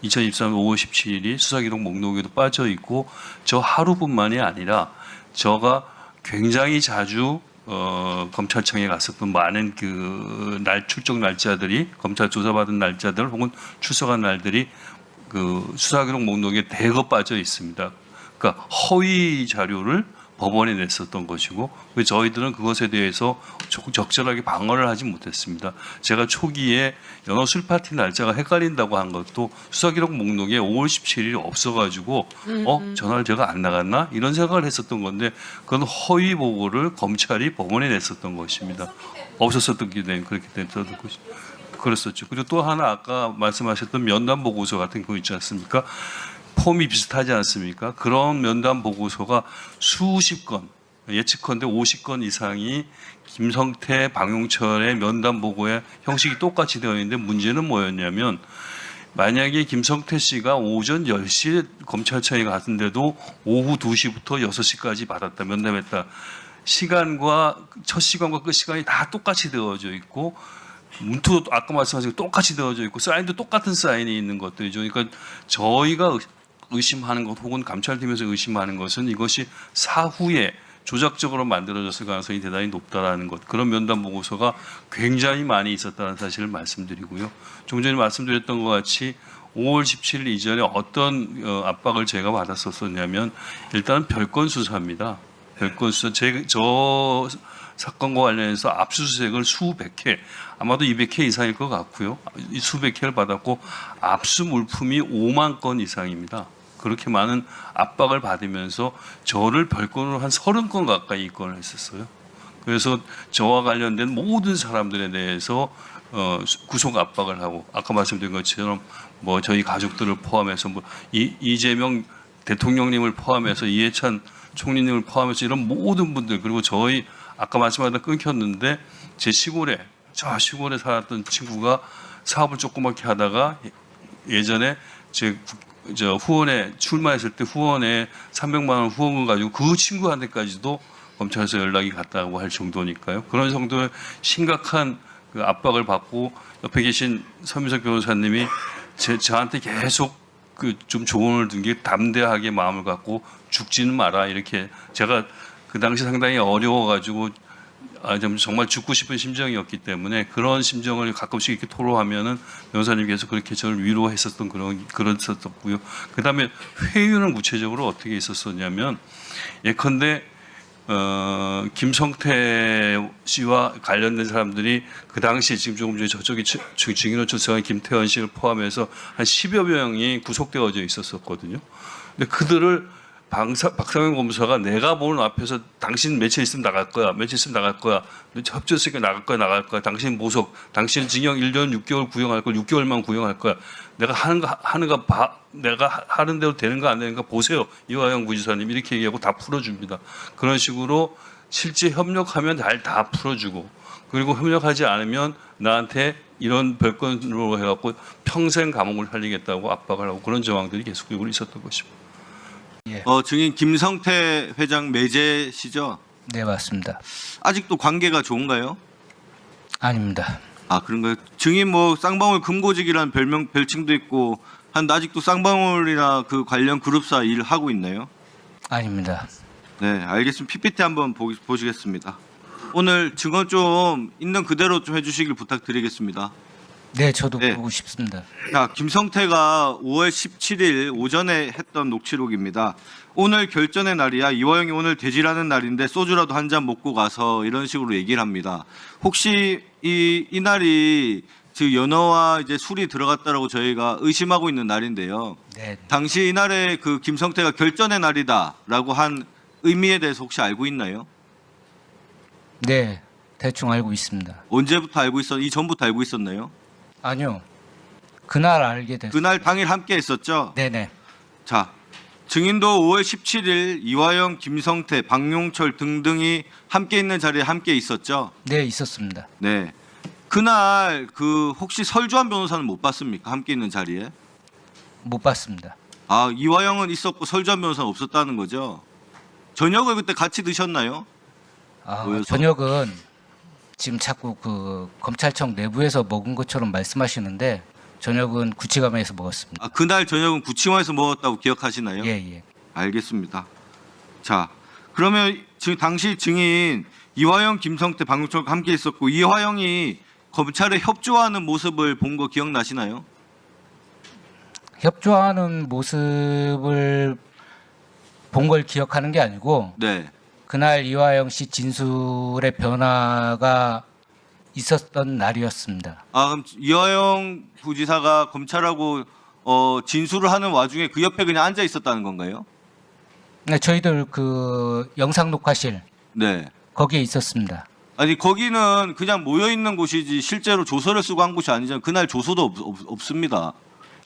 2023년 5월 17일이 수사기록 목록에도 빠져 있고 저 하루뿐만이 아니라 저가 굉장히 자주 검찰청에 갔었던 많은 그 출석 날짜들이 검찰 조사받은 날짜들 혹은 출석한 날들이 그 수사기록 목록에 대거 빠져 있습니다. 그러니까 허위 자료를 법원에 냈었던 것이고 저희들은 그것에 대해서 적절하게 방어를 하지 못했습니다. 제가 초기에 연어 술 파티 날짜가 헷갈린다고 한 것도 수사기록 목록에 5월 17일이 없어가지고 전화를 제가 안 나갔나 이런 생각을 했었던 건데 그건 허위 보고를 검찰이 법원에 냈었던 것입니다. 없었었던 게 그렇기 때문에 그랬었죠. 그리고 또 하나 아까 말씀하셨던 면담 보고서 같은 거 있지 않습니까? 폼이 비슷하지 않습니까? 그런 면담 보고서가 수십 건, 예측컨대 50건 이상이 김성태, 방용철의 면담 보고의 형식이 똑같이 되어 있는데 문제는 뭐였냐면 만약에 김성태 씨가 오전 10시에 검찰청에 갔는데도 오후 2시부터 6시까지 받았다, 면담했다. 시간과 첫 시간과 끝 시간이 다 똑같이 되어져 있고 문투도 아까 말씀하신 똑같이 되어져 있고 사인도 똑같은 사인이 있는 것들이죠. 그러니까 저희가 의심하는 것 혹은 감찰팀에서 의심하는 것은 이것이 사후에 조작적으로 만들어졌을 가능성이 대단히 높다라는 것. 그런 면담 보고서가 굉장히 많이 있었다는 사실을 말씀드리고요. 좀 전에 말씀드렸던 것 같이 5월 17일 이전에 어떤 압박을 제가 받았었냐면 일단은 별건 수사입니다. 별건 수사. 저 사건과 관련해서 압수수색을 수백 회, 아마도 200회 이상일 것 같고요. 수백 회를 받았고 압수 물품이 5만 건 이상입니다. 그렇게 많은 압박을 받으면서 저를 별건으로 한 30건 가까이 입건을 했었어요. 그래서 저와 관련된 모든 사람들에 대해서 구속 압박을 하고 아까 말씀드린 것처럼 뭐 저희 가족들을 포함해서 뭐 이재명 대통령님을 포함해서 이해찬 총리님을 포함해서 이런 모든 분들 그리고 저희 아까 말씀하다 끊겼는데 제 시골에 저 시골에 살았던 친구가 사업을 조그맣게 하다가 예전에 저 후원에 출마했을 때 후원에 300만 원 후원금 가지고 그 친구한테까지도 검찰에서 연락이 갔다고 할 정도니까요. 그런 정도의 심각한 그 압박을 받고 옆에 계신 서민석 변호사님이 저한테 계속 그 좀 조언을 든 게 담대하게 마음을 갖고 죽지는 마라 이렇게 제가 그 당시 상당히 어려워가지고 정말 죽고 싶은 심정이었기 때문에 그런 심정을 가끔씩 이렇게 토로하면은 변호사님께서 그렇게 저를 위로했었던 그랬었고요. 그다음에 회유는 구체적으로 어떻게 있었었냐면 예컨대 김성태 씨와 관련된 사람들이 그 당시에 지금 조금 전에 저쪽에 증인으로 출석한 김태원 씨를 포함해서 한 10여 명이 구속되어져 있었거든요. 근데 그들을 박상현 검사가 내가 보는 앞에서 당신 며칠 있으면 나갈 거야. 며칠 있으면 나갈 거야. 협조했으니까 나갈 거야. 당신 모속. 당신은 징역 1년 6개월 구형할 걸 6개월만 구형할 거야. 내가 내가 하는 대로 되는가 안 되는가 보세요. 이화영 부지사님 이렇게 얘기하고 다 풀어줍니다. 그런 식으로 실제 협력하면 다 풀어주고 그리고 협력하지 않으면 나한테 이런 별건으로 해갖고 평생 감옥을 살리겠다고 압박을 하고 그런 정황들이 계속적으로 있었던 것입니다. 증인 김성태 회장 매제시죠? 네, 맞습니다. 아직도 관계가 좋은가요? 아닙니다. 아, 그런가요? 증인 뭐 쌍방울 금고직이라는 별칭도 있고 한데 아직도 쌍방울이나 그 관련 그룹사 일 하고 있나요? 아닙니다. 네, 알겠습니다. PPT 한번 보시겠습니다. 오늘 증언 좀 있는 그대로 좀 해주시길 부탁드리겠습니다. 네, 저도 보고 싶습니다. 자, 김성태가 5월 17일 오전에 했던 녹취록입니다. 오늘 결전의 날이야. 이화영이 오늘 대질하는 날인데 소주라도 한 잔 먹고 가서 이런 식으로 얘기를 합니다. 혹시 이 날이 즉 연어와 이제 술이 들어갔다라고 저희가 의심하고 있는 날인데요. 네. 당시 이날에 그 김성태가 결전의 날이다라고 한 의미에 대해서 혹시 알고 있나요? 네, 대충 알고 있습니다. 언제부터 알고 이전부터 알고 있었나요? 아니요. 그날 알게 됐어요. 그날 당일 함께 했었죠? 네네. 자, 증인도 5월 17일 이화영, 김성태, 박용철 등등이 함께 있는 자리에 함께 있었죠? 네, 있었습니다. 네. 그날 그 혹시 설주한 변호사는 못 봤습니까? 함께 있는 자리에? 못 봤습니다. 아, 이화영은 있었고 설주한 변호사는 없었다는 거죠? 저녁을 그때 같이 드셨나요? 모여서? 저녁은 지금 자꾸 그 검찰청 내부에서 먹은 것처럼 말씀하시는데 저녁은 구치감에서 먹었습니다. 아, 그날 저녁은 구치원에서 먹었다고 기억하시나요? 예, 예. 알겠습니다. 자, 그러면 당시 증인 이화영, 김성태, 박용철과 함께 있었고 이화영이 검찰에 협조하는 모습을 본 거 기억나시나요? 협조하는 모습을 본 걸 기억하는 게 아니고 네. 그날 이화영 씨 진술의 변화가 있었던 날이었습니다. 아, 그럼 이화영 부지사가 검찰하고 진술을 하는 와중에 그 옆에 그냥 앉아 있었다는 건가요? 네, 저희들 그 영상 녹화실 네. 거기에 있었습니다. 아니 거기는 그냥 모여 있는 곳이지 실제로 조서를 쓰고 한 곳이 아니잖아요. 그날 조서도 없습니다.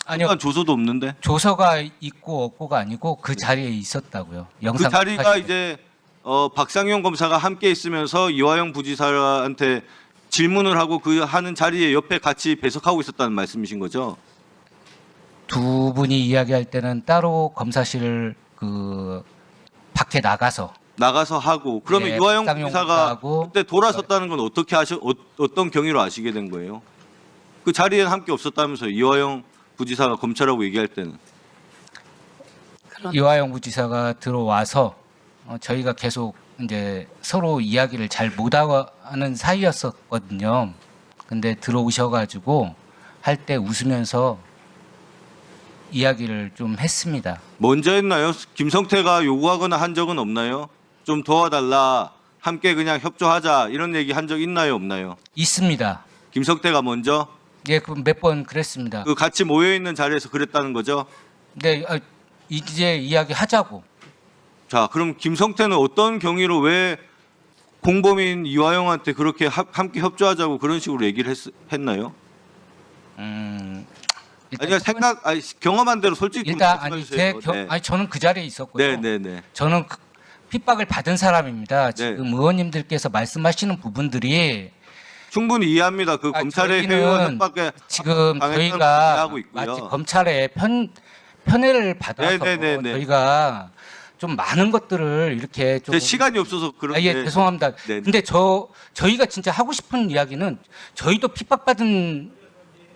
아니요. 조서도 없는데. 조서가 있고 없고가 아니고 그 자리에 있었다고요. 그 영상 자리가 녹화실에. 이제 박상용 검사가 함께 있으면서 이화영 부지사한테 질문을 하고 그 하는 자리에 옆에 같이 배석하고 있었다는 말씀이신 거죠? 두 분이 이야기할 때는 따로 검사실 그 밖에 나가서 하고 그러면 네, 이화영 박상용 부지사가 검사하고 그때 돌아섰다는 건 어떻게 어떤 경위로 아시게 된 거예요? 그 자리에 함께 없었다면서요? 이화영 부지사가 검찰하고 얘기할 때는. 이화영 부지사가 들어와서 저희가 계속 이제 서로 이야기를 잘 못하는 사이였었거든요. 근데 들어오셔가지고 할 때 웃으면서 이야기를 좀 했습니다. 먼저 했나요? 김성태가 요구하거나 한 적은 없나요? 좀 도와달라, 함께 그냥 협조하자 이런 얘기 한 적 있나요, 없나요? 있습니다. 김성태가 먼저? 예, 그 몇 번 그랬습니다. 그 같이 모여 있는 자리에서 그랬다는 거죠? 네, 이제 이야기 하자고. 자, 그럼 김성태는 어떤 경위로 왜 공범인 이화영한테 그렇게 함께 협조하자고 그런 식으로 얘기를 했나요? 아니 경험한 대로 솔직히 좀 일단 말씀해 주세요. 네. 저는 그 자리에 있었고요. 네. 저는 핍박을 받은 사람입니다. 지금 의원님들께서 말씀하시는 부분들이 충분히 이해합니다. 그 검찰의 회유와 협박에 지금 저희가 마치 검찰의 편애를 받아서 저희가 좀 많은 것들을 이렇게 좀 시간이 없어서 그런데 예, 죄송합니다. 근데 저희가 진짜 하고 싶은 이야기는 저희도 핍박받은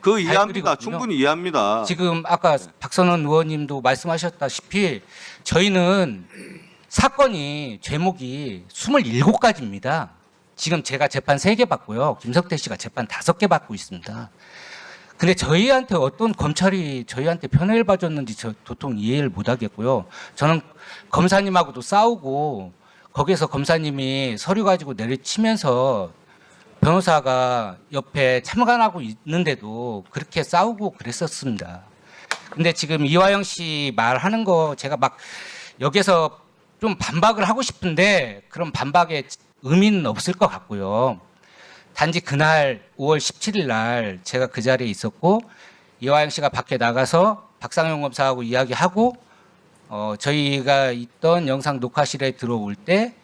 그 이해합니다. 충분히 이해합니다. 지금 아까 박선원 의원님도 말씀하셨다시피 저희는 사건이 제목이 27가지입니다. 지금 제가 재판 3개 받고요. 김성태 씨가 재판 5개 받고 있습니다. 근데 저희한테 어떤 검찰이 저희한테 편애를 봐줬는지 저 도통 이해를 못 하겠고요. 저는 검사님하고도 싸우고 거기서 검사님이 서류 가지고 내리치면서 변호사가 옆에 참관하고 있는데도 그렇게 싸우고 그랬었습니다. 근데 지금 이화영 씨 말하는 거 제가 막 여기서 좀 반박을 하고 싶은데 그런 반박에 의미는 없을 것 같고요. 단지 그날 5월 17일 날 제가 그 자리에 있었고 이화영 씨가 밖에 나가서 박상용 검사하고 이야기하고 저희가 있던 영상 녹화실에 들어올 때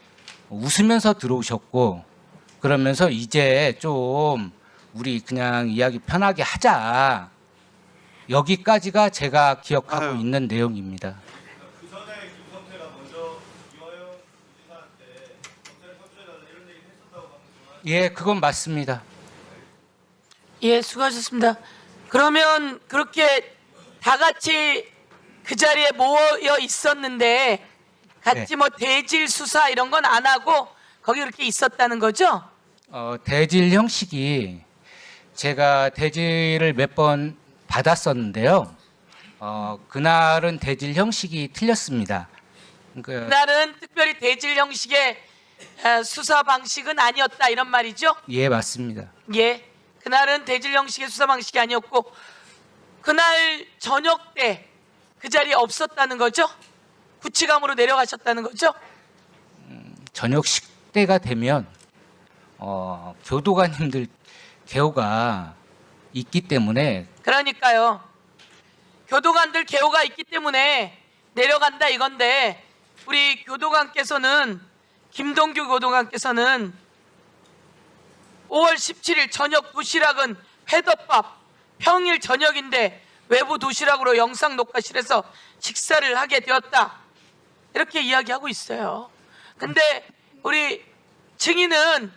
웃으면서 들어오셨고 그러면서 이제 좀 우리 그냥 이야기 편하게 하자. 여기까지가 제가 기억하고 있는 내용입니다. 예, 그건 맞습니다. 예, 수고하셨습니다. 그러면 그렇게 다 같이 그 자리에 모여 있었는데 같이 뭐 대질 수사 이런 건 안 하고 거기 그렇게 있었다는 거죠? 대질 형식이 제가 대질을 몇 번 받았었는데요. 그날은 대질 형식이 틀렸습니다. 그날은 특별히 대질 형식의 수사 방식은 아니었다 이런 말이죠? 예, 맞습니다. 예, 그날은 대질 형식의 수사 방식이 아니었고 그날 저녁 때 그 자리에 없었다는 거죠? 구치감으로 내려가셨다는 거죠? 저녁 식대가 되면 교도관님들 개호가 있기 때문에 그러니까요. 교도관들 개호가 있기 때문에 내려간다 이건데 우리 교도관께서는 김동규 교도관께서는 5월 17일 저녁 도시락은 회덮밥 평일 저녁인데 외부 도시락으로 영상 녹화실에서 식사를 하게 되었다 이렇게 이야기하고 있어요. 근데 우리 증인은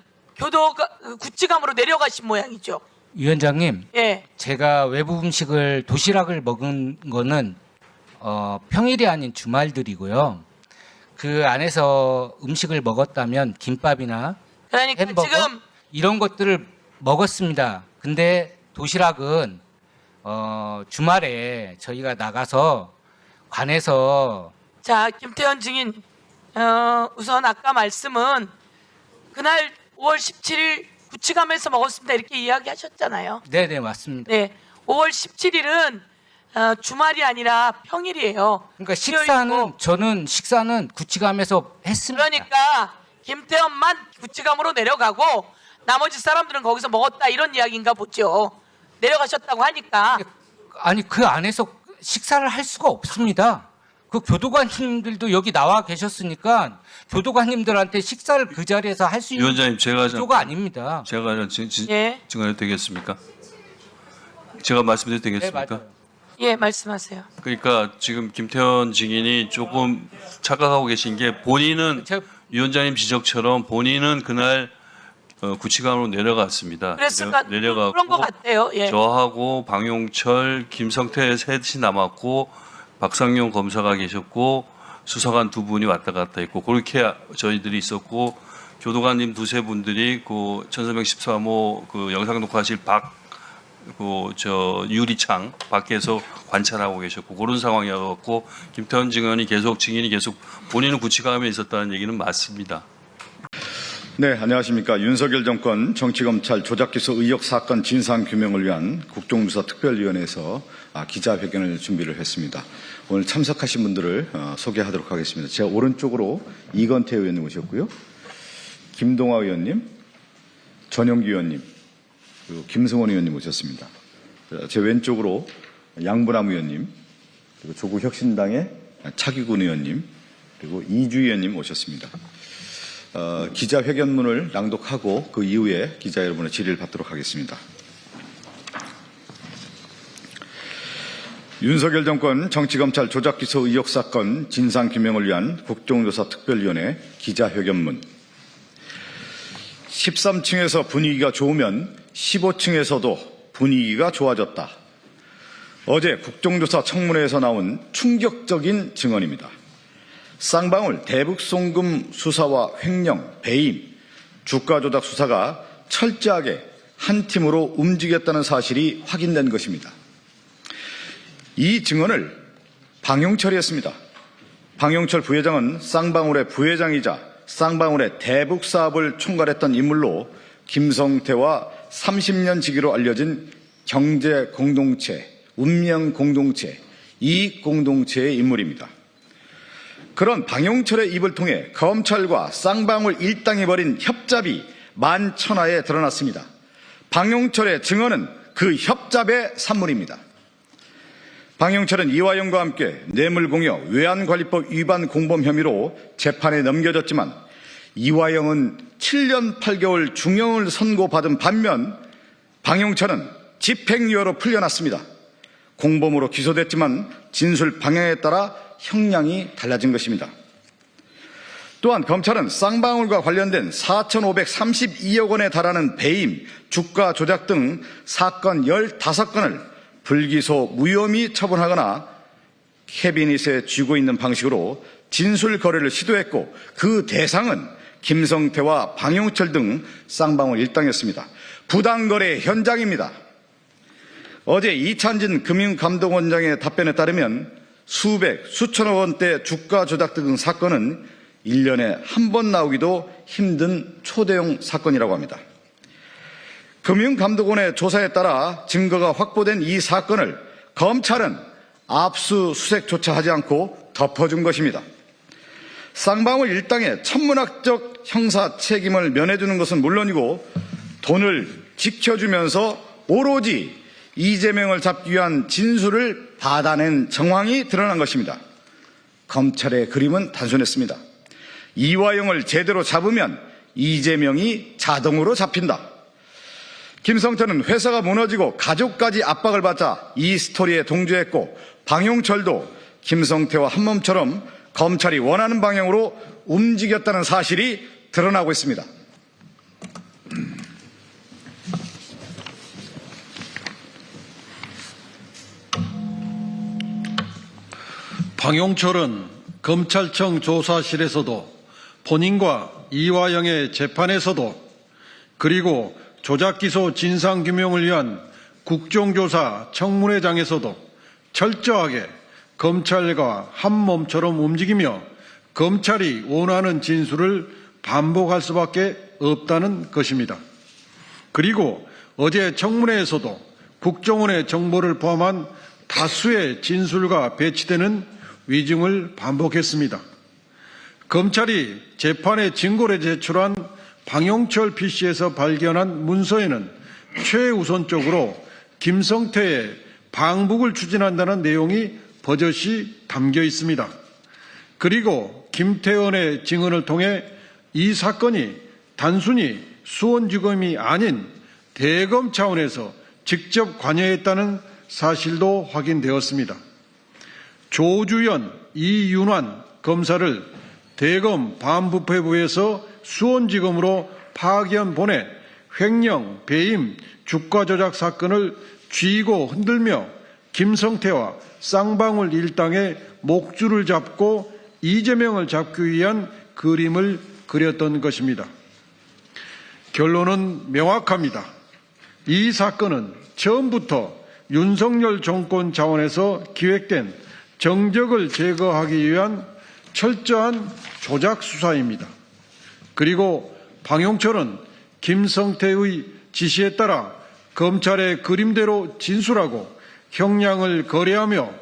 구치감으로 내려가신 모양이죠. 위원장님, 예. 제가 외부 음식을 도시락을 먹은 거는 평일이 아닌 주말들이고요. 그 안에서 음식을 먹었다면 김밥이나 그러니까 햄버거 지금 이런 것들을 먹었습니다. 근데 도시락은 주말에 저희가 나가서 관에서 자 김태현 증인 우선 아까 말씀은 그날 5월 17일 구치감에서 먹었습니다 이렇게 이야기하셨잖아요. 네네 맞습니다. 네, 5월 17일은 주말이 아니라 평일이에요. 그러니까 식사는 저는 식사는 구치감에서 했습니다. 그러니까 김태현만 구치감으로 내려가고 나머지 사람들은 거기서 먹었다 이런 이야기인가 보죠. 내려가셨다고 하니까. 아니 그 안에서 식사를 할 수가 없습니다. 그 교도관님들도 여기 나와 계셨으니까 교도관님들한테 식사를 그 자리에서 할 수 있는 위원장님 제가 구조가 아닙니다. 제가 예. 증언해도 되겠습니까? 제가 말씀드려도 되겠습니까? 예, 말씀하세요. 그러니까 지금 김태현 증인이 조금 착각하고 계신 게 본인은 위원장님 지적처럼 본인은 그날 구치감으로 내려갔습니다. 내려가고 그런 것 같아요. 예. 저하고 방용철, 김성태 셋이 남았고 박상용 검사가 계셨고 수사관 2분이 왔다 갔다 했고 그렇게 저희들이 있었고 교도관님 2-3분들이 그 1313호 그 영상 녹화실 유리창 밖에서 관찰하고 계셨고 그런 상황이었고 김태현 증인이 계속 본인은 구치감에 있었다는 얘기는 맞습니다. 네, 안녕하십니까. 윤석열 정권 정치검찰 조작기소 의혹 사건 진상규명을 위한 국정조사 특별위원회에서 기자회견을 준비를 했습니다. 오늘 참석하신 분들을 소개하도록 하겠습니다. 제 오른쪽으로 이건태 의원님 오셨고요. 김동아 의원님, 전영기 의원님, 그리고 김승원 의원님 오셨습니다. 제 왼쪽으로 양분함 의원님, 그리고 조국혁신당의 차기군 의원님, 그리고 이주 의원님 오셨습니다. 기자회견문을 낭독하고 그 이후에 기자 여러분의 질의를 받도록 하겠습니다. 윤석열 정권 정치검찰 조작기소 의혹 사건 진상규명을 위한 국정조사 특별위원회 기자회견문. 13층에서 분위기가 좋으면 15층에서도 분위기가 좋아졌다. 어제 국정조사 청문회에서 나온 충격적인 증언입니다. 쌍방울 대북송금 수사와 횡령, 배임, 주가 조작 수사가 철저하게 한 팀으로 움직였다는 사실이 확인된 것입니다. 이 증언을 방용철이 했습니다. 방용철 부회장은 쌍방울의 부회장이자 쌍방울의 대북 사업을 총괄했던 인물로 김성태와 30년 지기로 알려진 경제 공동체, 운명 공동체, 이익 공동체의 인물입니다. 그런 방용철의 입을 통해 검찰과 쌍방울 일당이 벌인 협잡이 만천하에 드러났습니다. 방용철의 증언은 그 협잡의 산물입니다. 방용철은 이화영과 함께 뇌물공여 외환관리법 위반 공범 혐의로 재판에 넘겨졌지만 이화영은 7년 8개월 중형을 선고받은 반면 방용철은 집행유예로 풀려났습니다. 공범으로 기소됐지만 진술 방향에 따라 형량이 달라진 것입니다. 또한 검찰은 쌍방울과 관련된 4,532억 원에 달하는 배임, 주가 조작 등 사건 15건을 불기소 무혐의 처분하거나 캐비닛에 쥐고 있는 방식으로 진술 거래를 시도했고 그 대상은 김성태와 방용철 등 쌍방울 일당이었습니다. 부당거래 현장입니다. 어제 이찬진 금융감독원장의 답변에 따르면 수백, 수천억 원대 주가 조작 등 사건은 1년에 한 번 나오기도 힘든 초대형 사건이라고 합니다. 금융감독원의 조사에 따라 증거가 확보된 이 사건을 검찰은 압수수색조차 하지 않고 덮어준 것입니다. 쌍방울 일당의 천문학적 형사 책임을 면해주는 것은 물론이고 돈을 지켜주면서 오로지 이재명을 잡기 위한 진술을 받아낸 정황이 드러난 것입니다. 검찰의 그림은 단순했습니다. 이화영을 제대로 잡으면 이재명이 자동으로 잡힌다. 김성태는 회사가 무너지고 가족까지 압박을 받자 이 스토리에 동조했고 방용철도 김성태와 한몸처럼 검찰이 원하는 방향으로 움직였다는 사실이 드러나고 있습니다. 방용철은 검찰청 조사실에서도 본인과 이화영의 재판에서도 그리고 조작기소 진상규명을 위한 국정조사 청문회장에서도 철저하게 검찰과 한몸처럼 움직이며 검찰이 원하는 진술을 반복할 수밖에 없다는 것입니다. 그리고 어제 청문회에서도 국정원의 정보를 포함한 다수의 진술과 배치되는 위증을 반복했습니다. 검찰이 재판에 증거를 제출한 방용철 PC에서 발견한 문서에는 최우선적으로 김성태의 방북을 추진한다는 내용이 버젓이 담겨 있습니다. 그리고 김태원의 증언을 통해 이 사건이 단순히 수원지검이 아닌 대검 차원에서 직접 관여했다는 사실도 확인되었습니다. 조주연, 이윤환 검사를 대검 반부패부에서 수원지검으로 파견 보내 횡령, 배임, 주가 조작 사건을 쥐고 흔들며 김성태와 쌍방울 일당의 목줄을 잡고 이재명을 잡기 위한 그림을 그렸던 것입니다. 결론은 명확합니다. 이 사건은 처음부터 윤석열 정권 차원에서 기획된 정적을 제거하기 위한 철저한 조작 수사입니다. 그리고 방용철은 김성태의 지시에 따라 검찰의 그림대로 진술하고 형량을 거래하며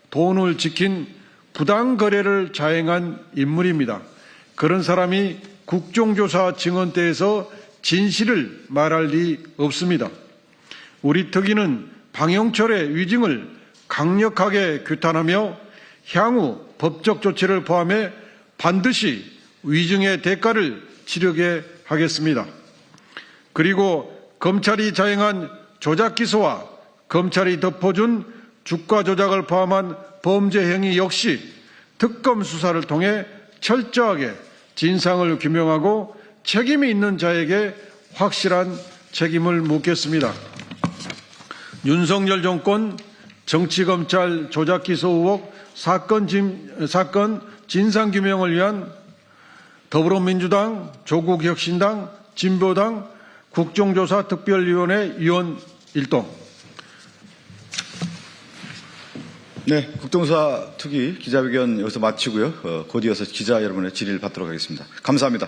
돈을 지킨 부당거래를 자행한 인물입니다. 그런 사람이 국정조사 증언대에서 진실을 말할 리 없습니다. 우리 특위는 방용철의 위증을 강력하게 규탄하며 향후 법적 조치를 포함해 반드시 위증의 대가를 치르게 하겠습니다. 그리고 검찰이 자행한 조작 기소와 검찰이 덮어준 주가 조작을 포함한 범죄 행위 역시 특검 수사를 통해 철저하게 진상을 규명하고 책임이 있는 자에게 확실한 책임을 묻겠습니다. 윤석열 정권 정치검찰 조작기소 의혹 사건 진상규명을 위한 더불어민주당, 조국혁신당, 진보당 국정조사 특별위원회 위원 일동. 네, 국정조사 특위 기자회견 여기서 마치고요. 곧 이어서 기자 여러분의 질의를 받도록 하겠습니다. 감사합니다.